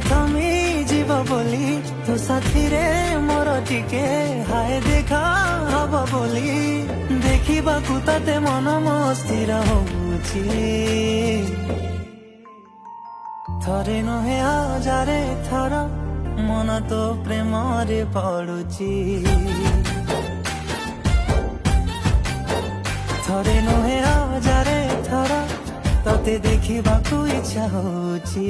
थमी जीव बोली तो साथी रे मोर टिके हाय देखा हब बोली देखिबाकू ताते मन मस्थिर होउची थरे नुहे हजारे थर मन तो प्रेम रे पड़ुची थरे नुहे हजारे थर तते देखिबाकू इच्छा होउची।